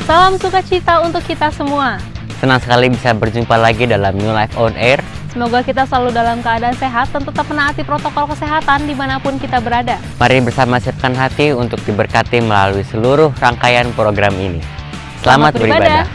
Salam sukacita untuk kita semua. Senang sekali bisa berjumpa lagi dalam New Life on Air. Semoga kita selalu dalam keadaan sehat dan tetap menaati protokol kesehatan dimanapun kita berada. Mari bersama siapkan hati untuk diberkati melalui seluruh rangkaian program ini. Selamat beribadah.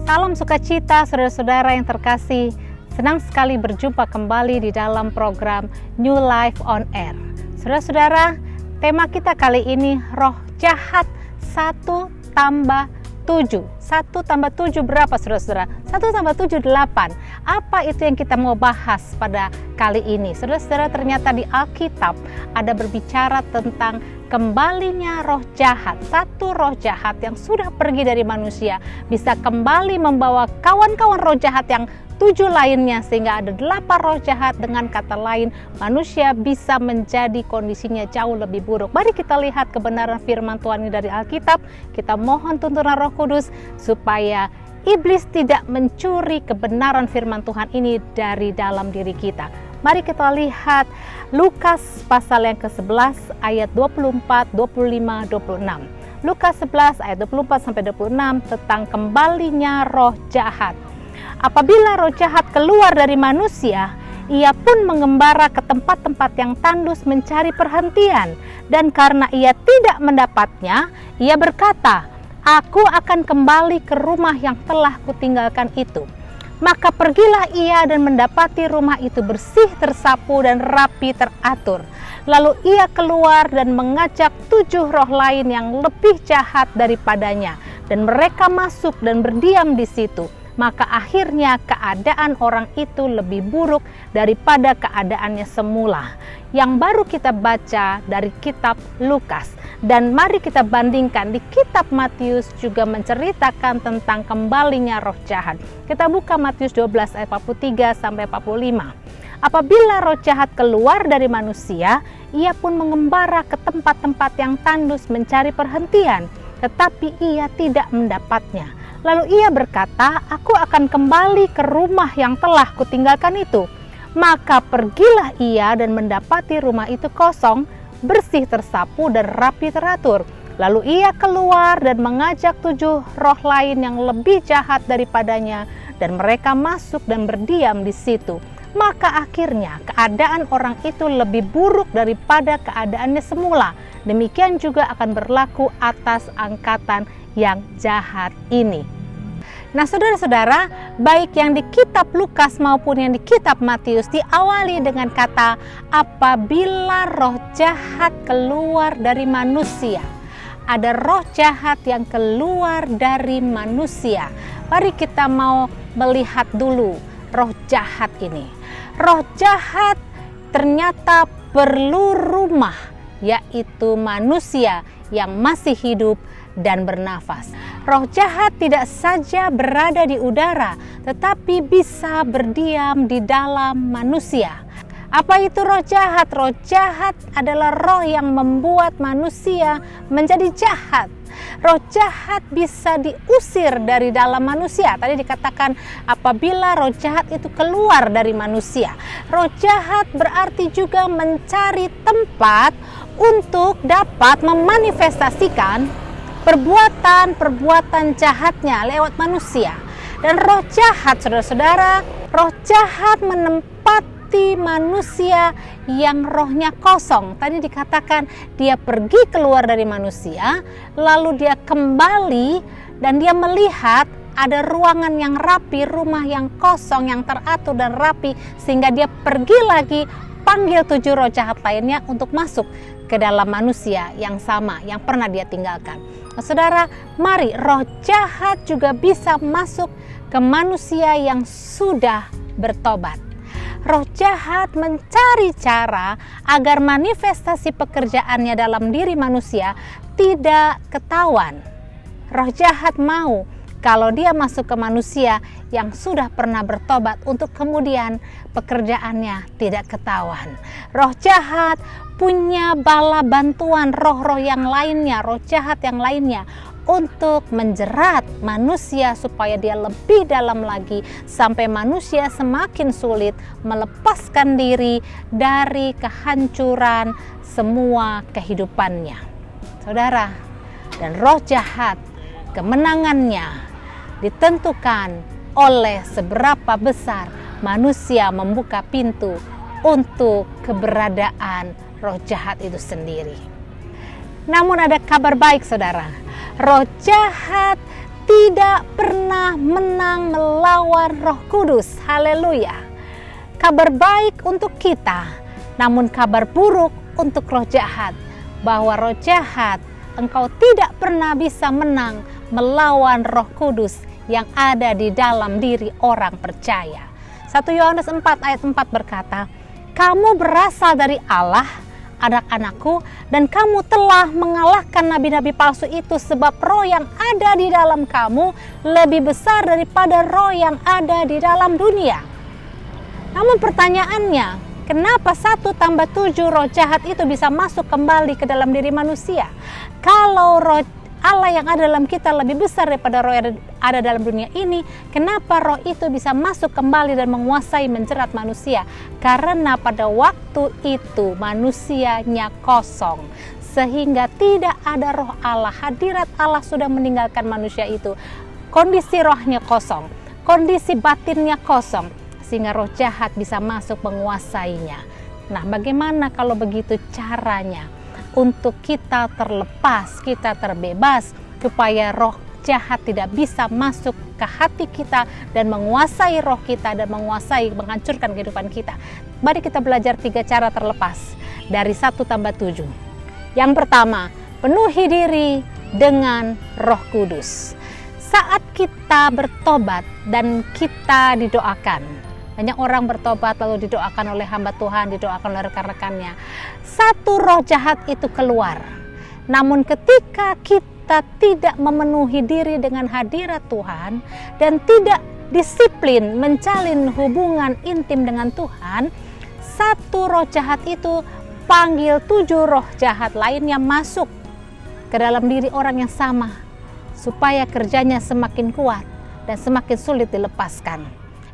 Salam sukacita saudara-saudara yang terkasih. Senang sekali berjumpa kembali di dalam program New Life on Air. Saudara-saudara, tema kita kali ini roh jahat 1 tambah 7. 1 tambah 7 berapa saudara-saudara? 1 tambah 7 8. Apa itu yang kita mau bahas pada kali ini? Saudara-saudara, ternyata di Alkitab ada berbicara tentang kembalinya roh jahat. Satu roh jahat yang sudah pergi dari manusia bisa kembali membawa kawan-kawan roh jahat yang 7 lainnya, sehingga ada 8 roh jahat. Dengan kata lain, manusia bisa menjadi kondisinya jauh lebih buruk. Mari kita lihat kebenaran firman Tuhan ini dari Alkitab. Kita mohon tuntunan Roh Kudus supaya iblis tidak mencuri kebenaran firman Tuhan ini dari dalam diri kita. Mari kita lihat Lukas pasal yang ke-11 ayat 24, 25, 26. Lukas 11 ayat 24 sampai 26 tentang kembalinya roh jahat. Apabila roh jahat keluar dari manusia, ia pun mengembara ke tempat-tempat yang tandus mencari perhentian, dan karena ia tidak mendapatnya, ia berkata, "Aku akan kembali ke rumah yang telah kutinggalkan itu." Maka pergilah ia dan mendapati rumah itu bersih, tersapu, dan rapi teratur. Lalu ia keluar dan mengajak 7 roh lain yang lebih jahat daripadanya, dan mereka masuk dan berdiam di situ. Maka akhirnya keadaan orang itu lebih buruk daripada keadaannya semula. Yang baru kita baca dari kitab Lukas. Dan mari kita bandingkan di kitab Matius juga menceritakan tentang kembalinya roh jahat. Kita buka Matius 12 ayat 43 sampai 45. Apabila roh jahat keluar dari manusia, ia pun mengembara ke tempat-tempat yang tandus mencari perhentian, tetapi ia tidak mendapatnya. Lalu ia berkata, "Aku akan kembali ke rumah yang telah kutinggalkan itu." Maka pergilah ia dan mendapati rumah itu kosong, bersih, tersapu, dan rapi teratur. Lalu ia keluar dan mengajak 7 roh lain yang lebih jahat daripadanya, dan mereka masuk dan berdiam di situ. Maka akhirnya keadaan orang itu lebih buruk daripada keadaannya semula. Demikian juga akan berlaku atas angkatan yang jahat ini. Nah, saudara-saudara, baik yang di kitab Lukas maupun yang di kitab Matius diawali dengan kata apabila roh jahat keluar dari manusia. Ada roh jahat yang keluar dari manusia. Mari kita mau melihat dulu roh jahat ini. Roh jahat ternyata perlu rumah, yaitu manusia yang masih hidup dan bernafas. Roh jahat tidak saja berada di udara, tetapi bisa berdiam di dalam manusia. Apa itu roh jahat? Roh jahat adalah roh yang membuat manusia menjadi jahat. Roh jahat bisa diusir dari dalam manusia. Tadi dikatakan apabila roh jahat itu keluar dari manusia. Roh jahat berarti juga mencari tempat untuk dapat memanifestasikan perbuatan-perbuatan jahatnya lewat manusia. Dan roh jahat, saudara-saudara, roh jahat menempati manusia yang rohnya kosong. Tadi dikatakan dia pergi keluar dari manusia, lalu dia kembali dan dia melihat ada ruangan yang rapi, rumah yang kosong, yang teratur dan rapi, sehingga dia pergi lagi panggil 7 roh jahat lainnya untuk masuk ke dalam manusia yang sama yang pernah dia tinggalkan. Nah, saudara, mari roh jahat juga bisa masuk ke manusia yang sudah bertobat. Roh jahat mencari cara agar manifestasi pekerjaannya dalam diri manusia tidak ketahuan. Roh jahat mau kalau dia masuk ke manusia yang sudah pernah bertobat untuk kemudian pekerjaannya tidak ketahuan. Roh jahat punya bala bantuan roh-roh yang lainnya, roh jahat yang lainnya untuk menjerat manusia supaya dia lebih dalam lagi sampai manusia semakin sulit melepaskan diri dari kehancuran semua kehidupannya. Saudara, dan roh jahat kemenangannya ditentukan oleh seberapa besar manusia membuka pintu untuk keberadaan roh jahat itu sendiri. Namun ada kabar baik, saudara. Roh jahat tidak pernah menang melawan Roh Kudus. Haleluya. Kabar baik untuk kita, namun kabar buruk untuk roh jahat. Bahwa roh jahat, engkau tidak pernah bisa menang melawan Roh Kudus yang ada di dalam diri orang percaya. 1 Yohanes 4 ayat 4 berkata, kamu berasal dari Allah, anak-anakku, dan kamu telah mengalahkan nabi-nabi palsu itu, sebab roh yang ada di dalam kamu lebih besar daripada roh yang ada di dalam dunia. Namun pertanyaannya, kenapa 1 tambah 7 roh jahat itu bisa masuk kembali ke dalam diri manusia? Kalau roh Allah yang ada dalam kita lebih besar daripada roh yang ada dalam dunia ini, kenapa roh itu bisa masuk kembali dan menguasai, menjerat manusia? Karena pada waktu itu manusianya kosong, sehingga tidak ada roh Allah. Hadirat Allah sudah meninggalkan manusia itu. Kondisi rohnya kosong, kondisi batinnya kosong, sehingga roh jahat bisa masuk menguasainya. Nah, bagaimana kalau begitu caranya? Untuk kita terlepas, kita terbebas, supaya roh jahat tidak bisa masuk ke hati kita dan menguasai roh kita dan menguasai, menghancurkan kehidupan kita. Mari kita belajar 3 cara terlepas dari 1 tambah 7. Yang pertama, penuhi diri dengan Roh Kudus. Saat kita bertobat dan kita didoakan, banyak orang bertobat lalu didoakan oleh hamba Tuhan, didoakan oleh rekan-rekannya. 1 roh jahat itu keluar. Namun ketika kita tidak memenuhi diri dengan hadirat Tuhan dan tidak disiplin menjalin hubungan intim dengan Tuhan, 1 roh jahat itu panggil 7 roh jahat lainnya masuk ke dalam diri orang yang sama, supaya kerjanya semakin kuat dan semakin sulit dilepaskan.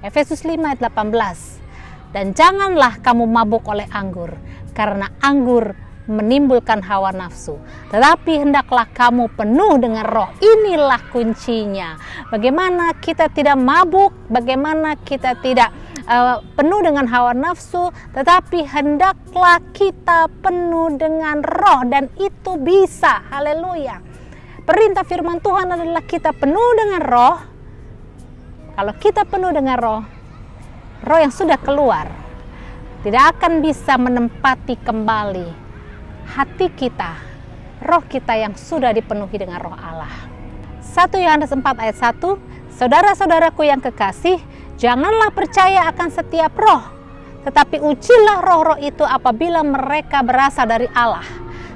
Efesus 5 ayat 18. Dan janganlah kamu mabuk oleh anggur, karena anggur menimbulkan hawa nafsu, tetapi hendaklah kamu penuh dengan roh. Inilah kuncinya. Bagaimana kita tidak mabuk, bagaimana kita tidak penuh dengan hawa nafsu, tetapi hendaklah kita penuh dengan roh, dan itu bisa. Haleluya. Perintah firman Tuhan adalah kita penuh dengan roh. Kalau kita penuh dengan roh yang sudah keluar tidak akan bisa menempati kembali hati kita, roh kita yang sudah dipenuhi dengan roh Allah. 1 Yohanes 4 ayat 1, saudara-saudaraku yang kekasih, janganlah percaya akan setiap roh, tetapi ujilah roh-roh itu apabila mereka berasal dari Allah.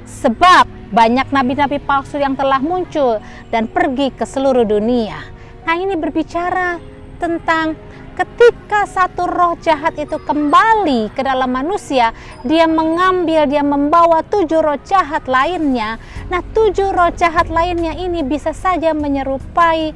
Sebab banyak nabi-nabi palsu yang telah muncul dan pergi ke seluruh dunia. Nah, ini berbicara tentang ketika 1 roh jahat itu kembali ke dalam manusia, dia mengambil, dia membawa 7 roh jahat lainnya. Nah, 7 roh jahat lainnya ini bisa saja menyerupai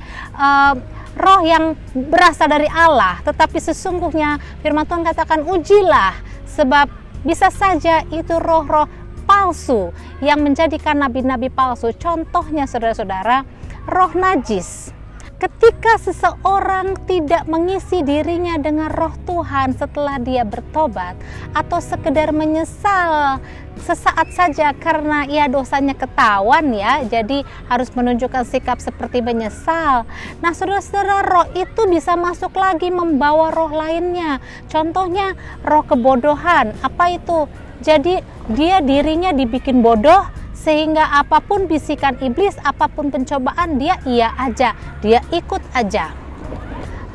roh yang berasal dari Allah. Tetapi sesungguhnya firman Tuhan katakan ujilah, sebab bisa saja itu roh-roh palsu yang menjadikan nabi-nabi palsu. Contohnya saudara-saudara, roh najis. Ketika seseorang tidak mengisi dirinya dengan roh Tuhan setelah dia bertobat, atau sekedar menyesal sesaat saja karena ya dosanya ketahuan ya, jadi harus menunjukkan sikap seperti menyesal. Nah, saudara-saudara, roh itu bisa masuk lagi membawa roh lainnya. Contohnya roh kebodohan. Apa itu? Jadi dia dirinya dibikin bodoh, sehingga apapun bisikan iblis, apapun pencobaan, dia iya aja, dia ikut aja.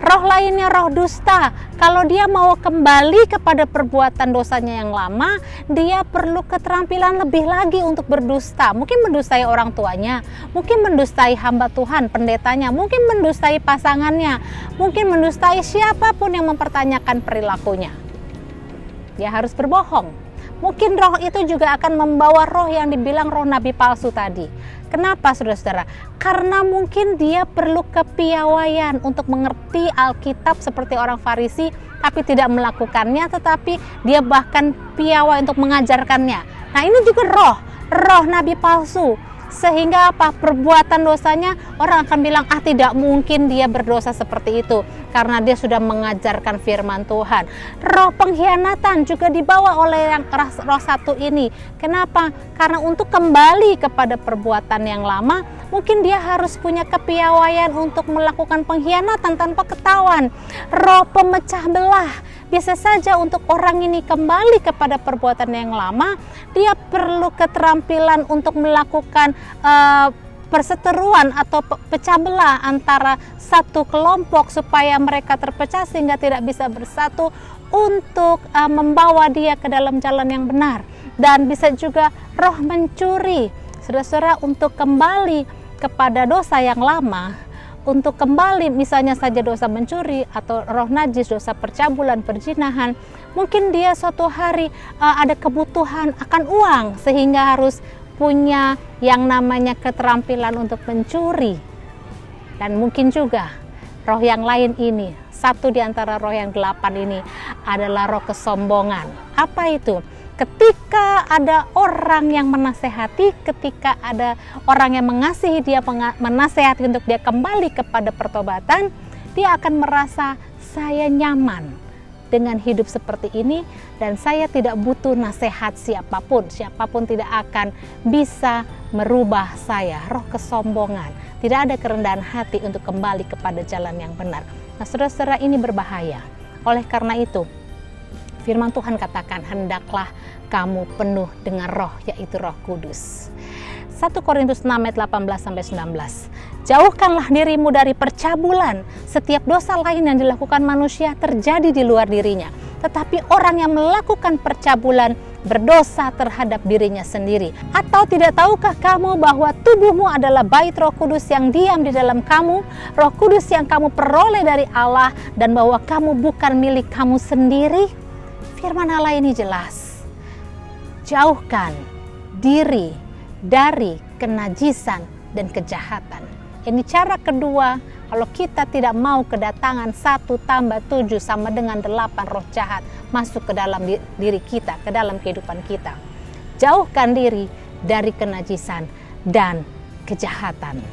Roh lainnya roh dusta. Kalau dia mau kembali kepada perbuatan dosanya yang lama, dia perlu keterampilan lebih lagi untuk berdusta. Mungkin mendustai orang tuanya, mungkin mendustai hamba Tuhan, pendetanya, mungkin mendustai pasangannya, mungkin mendustai siapapun yang mempertanyakan perilakunya. Dia harus berbohong. Mungkin roh itu juga akan membawa roh yang dibilang roh nabi palsu tadi. Kenapa saudara-saudara? Karena mungkin dia perlu kepiawaian untuk mengerti Alkitab seperti orang Farisi, tapi tidak melakukannya, tetapi dia bahkan piawai untuk mengajarkannya. Nah, ini juga roh nabi palsu. Sehingga apa? Perbuatan dosanya orang akan bilang, tidak mungkin dia berdosa seperti itu, karena dia sudah mengajarkan firman Tuhan. Roh pengkhianatan juga dibawa oleh yang roh satu ini. Kenapa? Karena untuk kembali kepada perbuatan yang lama, Mungkin dia harus punya kepiawaian untuk melakukan pengkhianatan tanpa ketahuan. Roh pemecah belah. Biasa saja untuk orang ini kembali kepada perbuatan yang lama, dia perlu keterampilan untuk melakukan perseteruan atau pecah belah antara satu kelompok supaya mereka terpecah sehingga tidak bisa bersatu untuk membawa dia ke dalam jalan yang benar. Dan bisa juga roh mencuri, saudara-saudara, untuk kembali kepada dosa yang lama, untuk kembali misalnya saja dosa mencuri atau roh najis, dosa percabulan, perzinahan. Mungkin dia suatu hari ada kebutuhan akan uang sehingga harus punya yang namanya keterampilan untuk mencuri. Dan mungkin juga roh yang lain ini, satu di antara roh yang 8 ini adalah roh kesombongan. Apa itu? Ketika ada orang yang menasehati, ketika ada orang yang mengasihi dia, menasehati untuk dia kembali kepada pertobatan, dia akan merasa saya nyaman dengan hidup seperti ini dan saya tidak butuh nasihat siapapun. Siapapun tidak akan bisa merubah saya. Roh kesombongan, tidak ada kerendahan hati untuk kembali kepada jalan yang benar. Nah, saudara-saudara, ini berbahaya. Oleh karena itu, firman Tuhan katakan, hendaklah kamu penuh dengan roh, yaitu Roh Kudus. 1 Korintus 6 ayat 18-19. Jauhkanlah dirimu dari percabulan. Setiap dosa lain yang dilakukan manusia terjadi di luar dirinya. Tetapi orang yang melakukan percabulan berdosa terhadap dirinya sendiri. Atau tidak tahukah kamu bahwa tubuhmu adalah bait Roh Kudus yang diam di dalam kamu, Roh Kudus yang kamu peroleh dari Allah, dan bahwa kamu bukan milik kamu sendiri? Firman Allah ini jelas. Jauhkan diri dari kenajisan dan kejahatan. Ini cara kedua, kalau kita tidak mau kedatangan 1 tambah 7 sama dengan 8 roh jahat masuk ke dalam diri kita, ke dalam kehidupan kita. Jauhkan diri dari kenajisan dan kejahatan.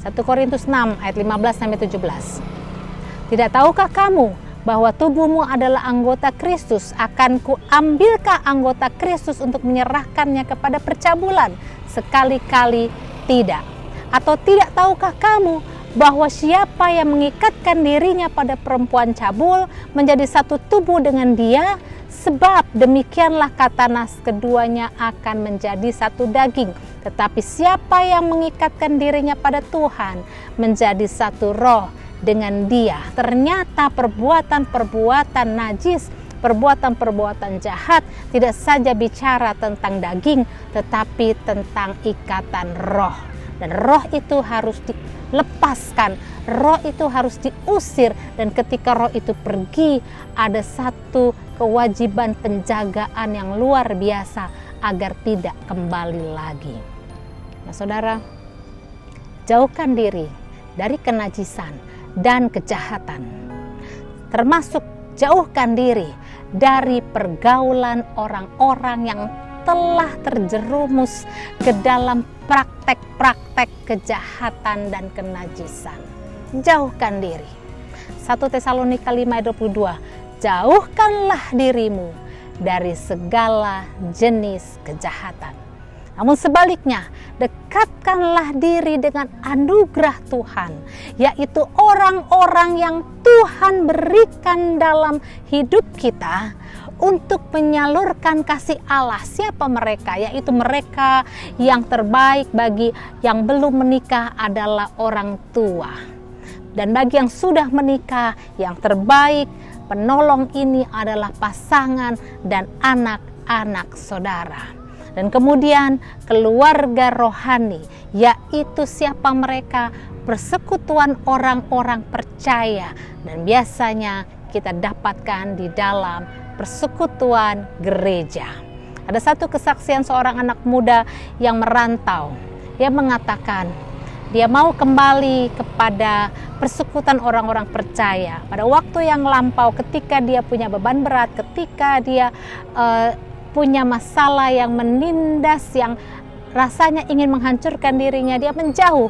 1 Korintus 6 ayat 15-17. Tidak tahukah kamu bahwa tubuhmu adalah anggota Kristus? Akan kuambilkah anggota Kristus untuk menyerahkannya kepada percabulan? Sekali-kali tidak. Atau tidak tahukah kamu bahwa siapa yang mengikatkan dirinya pada perempuan cabul menjadi satu tubuh dengan dia? Sebab demikianlah kata nas, keduanya akan menjadi satu daging. Tetapi siapa yang mengikatkan dirinya pada Tuhan menjadi satu roh dengan dia. Ternyata perbuatan-perbuatan najis, perbuatan-perbuatan jahat tidak saja bicara tentang daging, tetapi tentang ikatan roh. Dan roh itu harus dilepaskan, roh itu harus diusir, dan ketika roh itu pergi, ada satu kewajiban penjagaan yang luar biasa agar tidak kembali lagi. Nah, saudara, jauhkan diri dari kenajisan dan kejahatan, termasuk jauhkan diri dari pergaulan orang-orang yang telah terjerumus ke dalam praktek-praktek kejahatan dan kenajisan. Jauhkan diri. 1 Tesalonika 5:22. Jauhkanlah dirimu dari segala jenis kejahatan. Namun sebaliknya, dekatkanlah diri dengan anugerah Tuhan, yaitu orang-orang yang Tuhan berikan dalam hidup kita untuk menyalurkan kasih Allah. Siapa mereka? Yaitu mereka yang terbaik bagi yang belum menikah adalah orang tua. Dan bagi yang sudah menikah, yang terbaik penolong ini adalah pasangan dan anak-anak saudara. Dan kemudian keluarga rohani, yaitu siapa mereka? Persekutuan orang-orang percaya. Dan biasanya kita dapatkan di dalam persekutuan gereja. Ada satu kesaksian seorang anak muda yang merantau. Dia mengatakan dia mau kembali kepada persekutuan orang-orang percaya. Pada waktu yang lampau, ketika dia punya beban berat, ketika dia punya masalah yang menindas, yang rasanya ingin menghancurkan dirinya, dia menjauh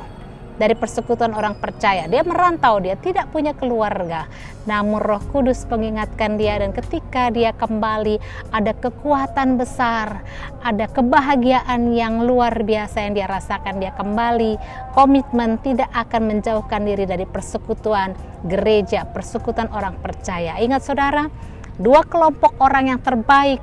dari persekutuan orang percaya. Dia merantau, dia tidak punya keluarga. Namun Roh Kudus mengingatkan dia, dan ketika dia kembali ada kekuatan besar, ada kebahagiaan yang luar biasa yang dia rasakan. Dia kembali komitmen tidak akan menjauhkan diri dari persekutuan gereja, persekutuan orang percaya. Ingat saudara, dua kelompok orang yang terbaik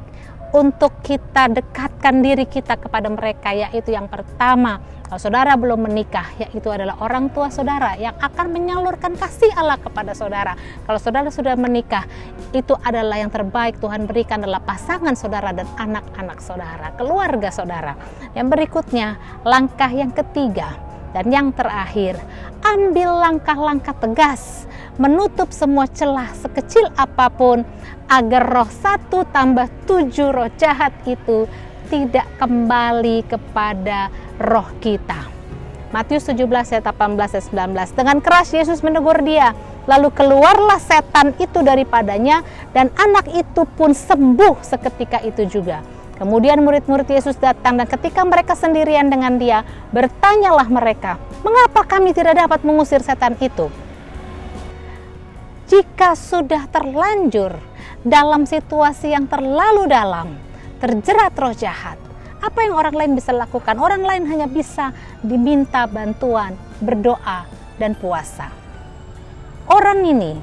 untuk kita dekatkan diri kita kepada mereka, yaitu yang pertama, kalau saudara belum menikah, yaitu adalah orang tua saudara yang akan menyalurkan kasih Allah kepada saudara. Kalau saudara sudah menikah, itu adalah yang terbaik Tuhan berikan adalah pasangan saudara dan anak-anak saudara, keluarga saudara. Yang berikutnya, langkah yang ketiga dan yang terakhir, ambil langkah-langkah tegas, menutup semua celah sekecil apapun, agar roh 1+7 roh jahat itu tidak kembali kepada roh kita. Matius 17 ayat 18 dan 19. Dengan keras Yesus menegur dia, lalu keluarlah setan itu daripadanya, dan anak itu pun sembuh seketika itu juga. Kemudian murid-murid Yesus datang, dan ketika mereka sendirian dengan dia, bertanyalah mereka, mengapa kami tidak dapat mengusir setan itu? Jika sudah terlanjur dalam situasi yang terlalu dalam, terjerat roh jahat, apa yang orang lain bisa lakukan? Orang lain hanya bisa diminta bantuan, berdoa, dan puasa. Orang ini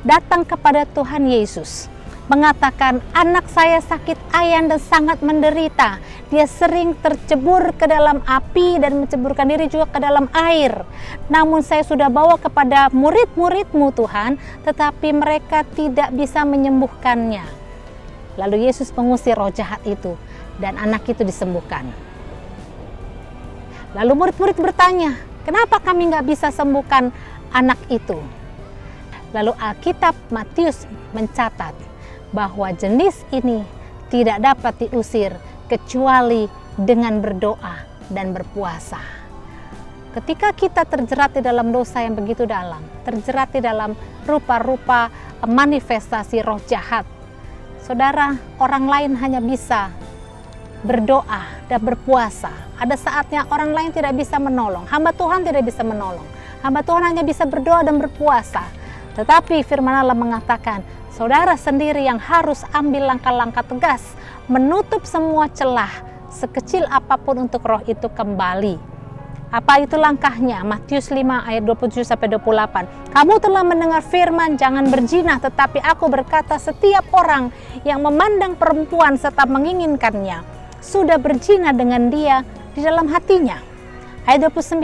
datang kepada Tuhan Yesus, mengatakan, anak saya sakit ayan dan sangat menderita. Dia sering tercebur ke dalam api dan menceburkan diri juga ke dalam air. Namun saya sudah bawa kepada murid-murid-Mu Tuhan, tetapi mereka tidak bisa menyembuhkannya. Lalu Yesus mengusir roh jahat itu, dan anak itu disembuhkan. Lalu murid-murid bertanya, kenapa kami nggak bisa sembuhkan anak itu? Lalu Alkitab Matius mencatat bahwa jenis ini tidak dapat diusir kecuali dengan berdoa dan berpuasa. Ketika kita terjerat di dalam dosa yang begitu dalam, terjerat di dalam rupa-rupa manifestasi roh jahat, saudara, orang lain hanya bisa berdoa dan berpuasa. Ada saatnya orang lain tidak bisa menolong, hamba Tuhan tidak bisa menolong, hamba Tuhan hanya bisa berdoa dan berpuasa. Tetapi firman Allah mengatakan, saudara sendiri yang harus ambil langkah-langkah tegas, menutup semua celah sekecil apapun untuk roh itu kembali. Apa itu langkahnya? Matius 5 ayat 27-28. Kamu telah mendengar firman, jangan berzina, tetapi aku berkata, setiap orang yang memandang perempuan serta menginginkannya sudah berzina dengan dia di dalam hatinya. Ayat 29.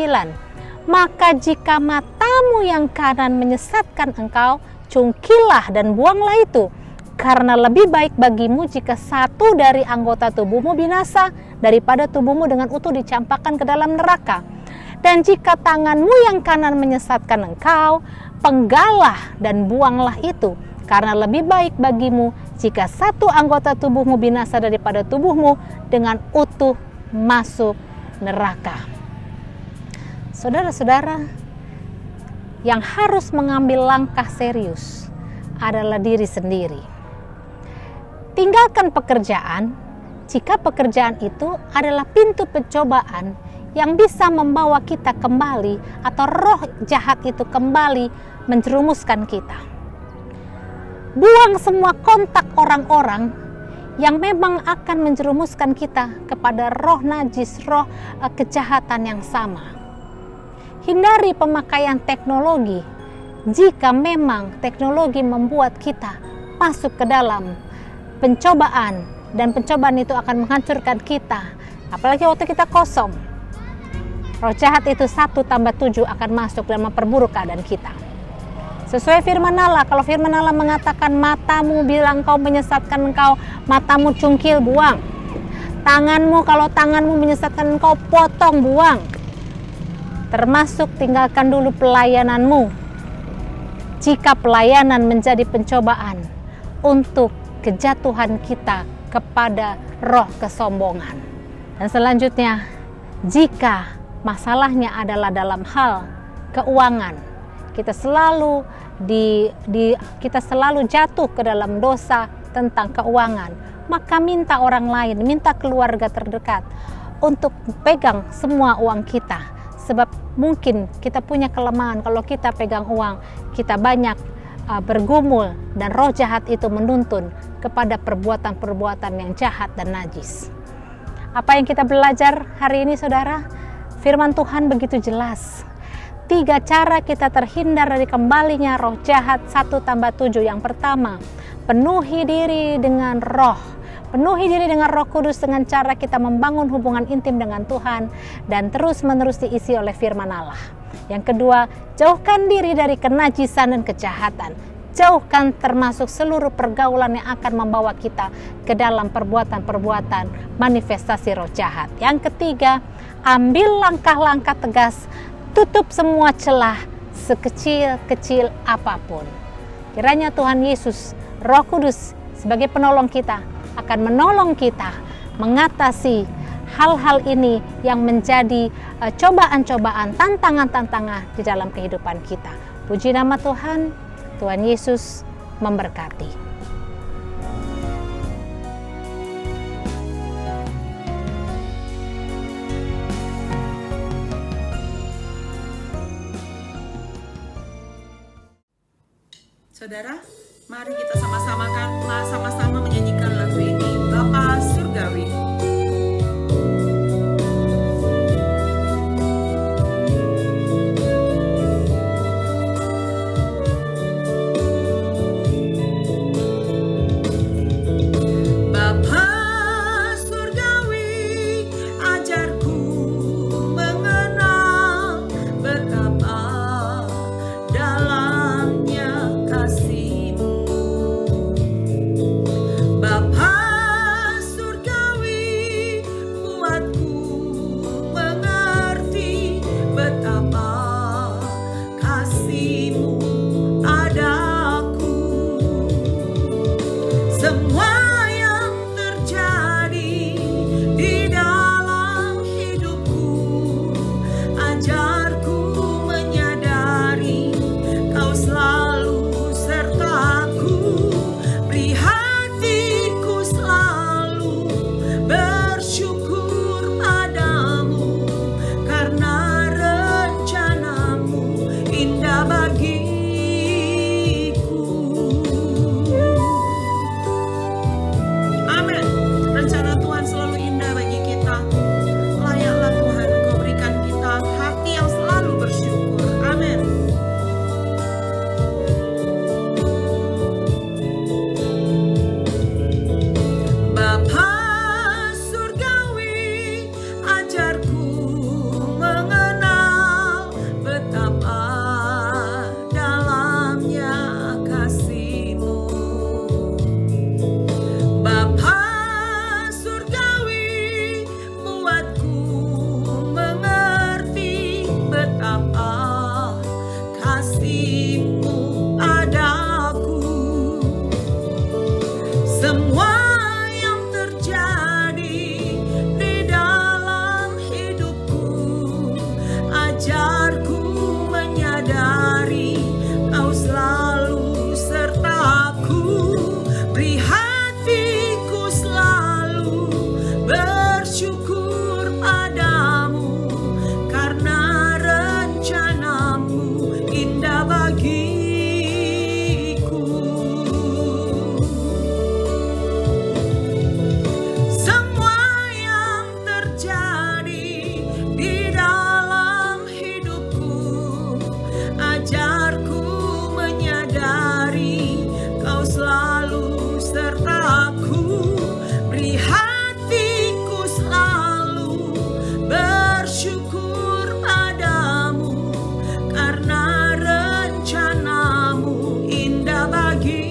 Maka jika matamu yang kanan menyesatkan engkau, cungkilah dan buanglah itu, karena lebih baik bagimu jika satu dari anggota tubuhmu binasa daripada tubuhmu dengan utuh dicampakkan ke dalam neraka. Dan jika tanganmu yang kanan menyesatkan engkau, penggalah dan buanglah itu, karena lebih baik bagimu jika satu anggota tubuhmu binasa daripada tubuhmu dengan utuh masuk neraka. Saudara-saudara, yang harus mengambil langkah serius adalah diri sendiri. Tinggalkan pekerjaan jika pekerjaan itu adalah pintu pencobaan yang bisa membawa kita kembali atau roh jahat itu kembali menjerumuskan kita. Buang semua kontak orang-orang yang memang akan menjerumuskan kita kepada roh najis, roh kejahatan yang sama. Hindari pemakaian teknologi jika memang teknologi membuat kita masuk ke dalam pencobaan, dan pencobaan itu akan menghancurkan kita. Apalagi waktu kita kosong, roh jahat itu 1+7 akan masuk dan memperburuk keadaan kita. Sesuai firman Allah, kalau firman Allah mengatakan matamu bilang kau menyesatkan engkau, matamu cungkil, buang. Tanganmu, kalau tanganmu menyesatkan engkau, potong, buang. Termasuk tinggalkan dulu pelayananmu jika pelayanan menjadi pencobaan untuk kejatuhan kita kepada roh kesombongan. Dan selanjutnya, jika masalahnya adalah dalam hal keuangan, kita selalu jatuh ke dalam dosa tentang keuangan, maka minta orang lain, minta keluarga terdekat untuk pegang semua uang kita, Sebab mungkin kita punya kelemahan, kalau kita pegang uang, kita banyak bergumul, dan roh jahat itu menuntun kepada perbuatan-perbuatan yang jahat dan najis. Apa yang kita belajar hari ini, saudara? Firman Tuhan begitu jelas. 3 cara kita terhindar dari kembalinya roh jahat 1+7. Yang pertama, penuhi diri dengan roh. Penuhi diri dengan Roh Kudus dengan cara kita membangun hubungan intim dengan Tuhan dan terus-menerus diisi oleh firman Allah. Yang kedua, jauhkan diri dari kenajisan dan kejahatan. Jauhkan termasuk seluruh pergaulan yang akan membawa kita ke dalam perbuatan-perbuatan manifestasi roh jahat. Yang ketiga, ambil langkah-langkah tegas. Tutup semua celah sekecil-kecil apapun. Kiranya Tuhan Yesus, Roh Kudus sebagai penolong kita akan menolong kita mengatasi hal-hal ini yang menjadi cobaan-cobaan, tantangan-tantangan di dalam kehidupan kita. Puji nama Tuhan, Tuhan Yesus memberkati. Saudara, mari kita sama-sama menyanyikan lagu ini, Bapa Surgawi. Bapa Surgawi, ajarku mengenal betapa dalamnya kasih-Mu. Bapa Surgawi, buatku mengerti betapa kasih-Mu adaku. Semua yang terjadi di dalam hidupku, ajarku menyadari Kau selalu sertaku. Beri hatiku selalu bersyukur padamu, karena rencana-Mu indah bagiku. Amin. Rencana Tuhan selalu indah bagi kita. Layaklah Tuhan Engkau berikan kita hati yang selalu bersyukur. Amin. Bapa Surgawi, ajarku mengenal betapa dalamnya kasih-Mu. Bapa Surgawi, buatku mengerti betapa kasih-Mu adaku. Semua yang terjadi di dalam hidupku, ajarku menyadari Kau selalu sertaku. Beri hatiku selalu bersyukur padamu, karena rencana-Mu indah bagiku. Semua yang terjadi di dalam hidupku, ajarku menyadari Kau selalu sertaku. Beri hatiku selalu bersyukur padamu, karena rencana-Mu indah bagiku.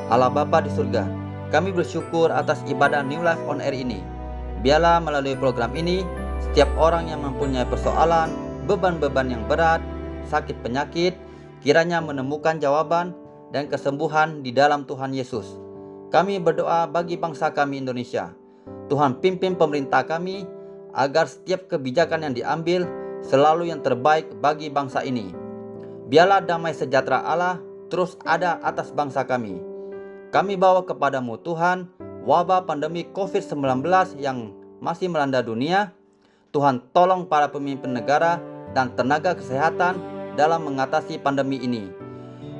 Allah Bapa di surga, kami bersyukur atas ibadah New Life on Air ini. Biarlah melalui program ini, setiap orang yang mempunyai persoalan, beban-beban yang berat, sakit penyakit, kiranya menemukan jawaban dan kesembuhan di dalam Tuhan Yesus. Kami berdoa bagi bangsa kami Indonesia. Tuhan pimpin pemerintah kami agar setiap kebijakan yang diambil selalu yang terbaik bagi bangsa ini. Biarlah damai sejahtera Allah terus ada atas bangsa kami. Kami bawa kepadamu Tuhan wabah pandemi COVID-19 yang masih melanda dunia. Tuhan tolong para pemimpin negara dan tenaga kesehatan dalam mengatasi pandemi ini.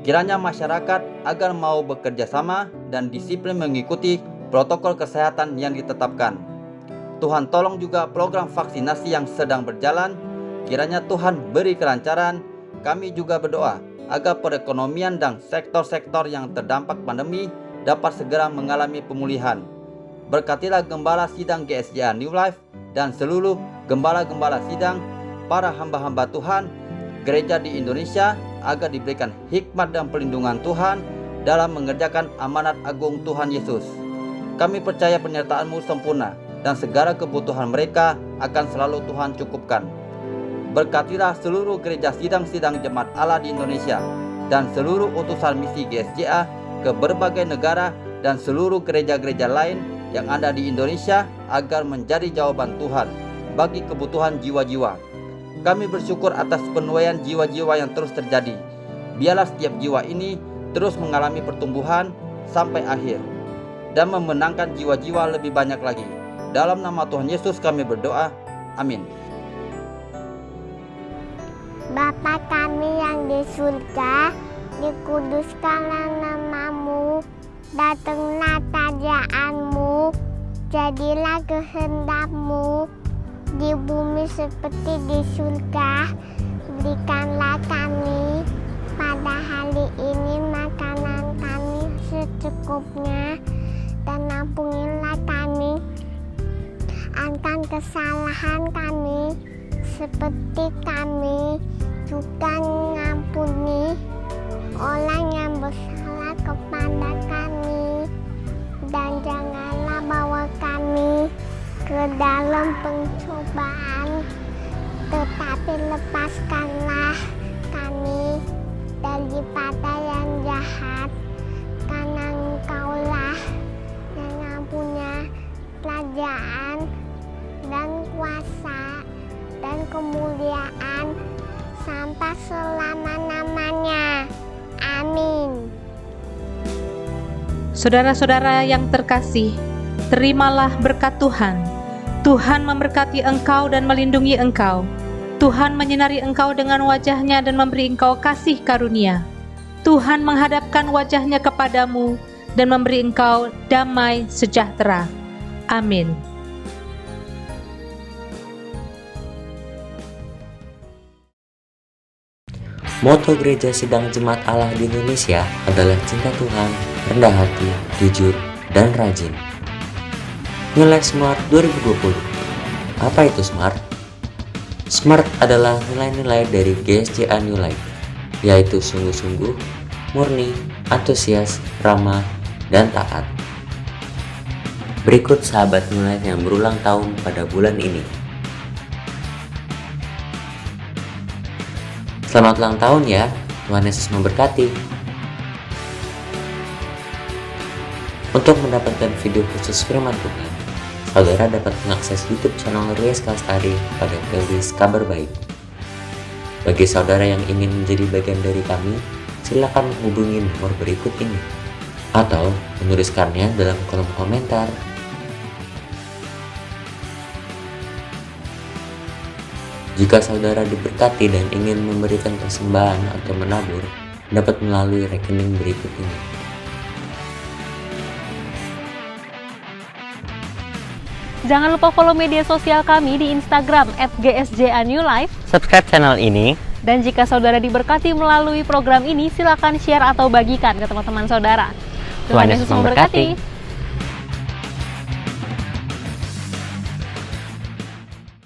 Kiranya masyarakat agar mau bekerja sama dan disiplin mengikuti protokol kesehatan yang ditetapkan. Tuhan tolong juga program vaksinasi yang sedang berjalan. Kiranya Tuhan beri kelancaran. Kami juga berdoa agar perekonomian dan sektor-sektor yang terdampak pandemi dapat segera mengalami pemulihan. Berkatilah gembala sidang GSJA New Life dan seluruh gembala-gembala sidang, para hamba-hamba Tuhan, gereja di Indonesia agar diberikan hikmat dan perlindungan Tuhan dalam mengerjakan amanat agung Tuhan Yesus. Kami percaya penyertaan-Mu sempurna dan segala kebutuhan mereka akan selalu Tuhan cukupkan. Berkatilah seluruh gereja sidang-sidang jemaat Allah di Indonesia dan seluruh utusan misi GSJA ke berbagai negara dan seluruh gereja-gereja lain yang ada di Indonesia agar menjadi jawaban Tuhan bagi kebutuhan jiwa-jiwa. Kami bersyukur atas penuaian jiwa-jiwa yang terus terjadi. Biarlah setiap jiwa ini terus mengalami pertumbuhan sampai akhir dan memenangkan jiwa-jiwa lebih banyak lagi. Dalam nama Tuhan Yesus kami berdoa. Amin. Bapa kami yang di surga, dikuduskanlah nama-Mu, datanglah kerajaan-Mu, jadilah kehendak-Mu di bumi seperti di surga. Berikanlah kami pada hari ini makanan kami secukupnya, dan ampunilah kami akan kesalahan kami seperti kami juga mengampuni orang yang bersalah kepada kami, dan janganlah bawa kami ke dalam pencobaan, tetapi lepaskanlah kami daripada yang jahat, karena Engkaulah yang punya kerajaan dan kuasa dan kemuliaan sampai selama-lamanya. Amin. Saudara-saudara yang terkasih, terimalah berkat Tuhan. Tuhan memberkati engkau dan melindungi engkau. Tuhan menyinari engkau dengan wajah-Nya dan memberi engkau kasih karunia. Tuhan menghadapkan wajah-Nya kepadamu dan memberi engkau damai sejahtera. Amin. Moto Gereja Sidang Jemaat Allah di Indonesia adalah cinta Tuhan, rendah hati, jujur, dan rajin. Nilai SMART 2020. Apa itu SMART? SMART adalah nilai-nilai dari GSJA New Life, yaitu sungguh-sungguh, murni, antusias, ramah, dan taat. Berikut sahabat New Life yang berulang tahun pada bulan ini. Selamat ulang tahun ya, Tuhan Yesus memberkati. Untuk mendapatkan video khusus firman Tuhan, saudara dapat mengakses YouTube channel Ries Kalstari pada playlist Kabar Baik. Bagi saudara yang ingin menjadi bagian dari kami, silakan menghubungi nomor berikut ini atau menuliskannya dalam kolom komentar. Jika saudara diberkati dan ingin memberikan persembahan atau menabur, dapat melalui rekening berikut ini. Jangan lupa follow media sosial kami di Instagram @gsjanewlife. Subscribe channel ini. Dan jika saudara diberkati melalui program ini, silakan share atau bagikan ke teman-teman saudara. Tuhan Yesus memberkati.